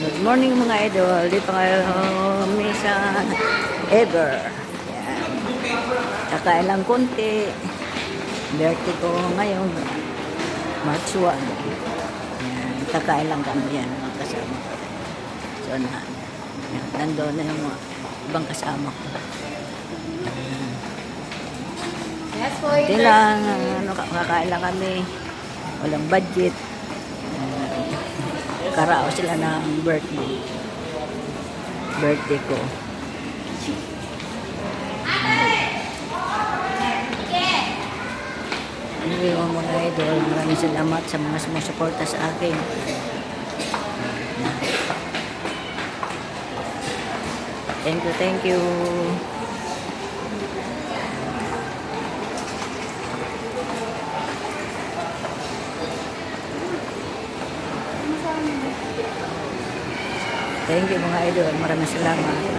Good morning mga idol. Dito kami sa Ever. Yan. Kakain lang konti. Birthday ko ngayon. March 1. Yan. Kakain lang kami yan mga kasama ko. So na. Yan. Nandoon na yung mga ibang kasama ko. Yes, po. Hindi lang. Kakain lang kami. Walang budget. Karao sila ng birthday ko. Anyway, mga idol, maraming salamat sa mga sumusuporta sa akin. Thank you, thank you. Thank you mga idol, maraming salamat.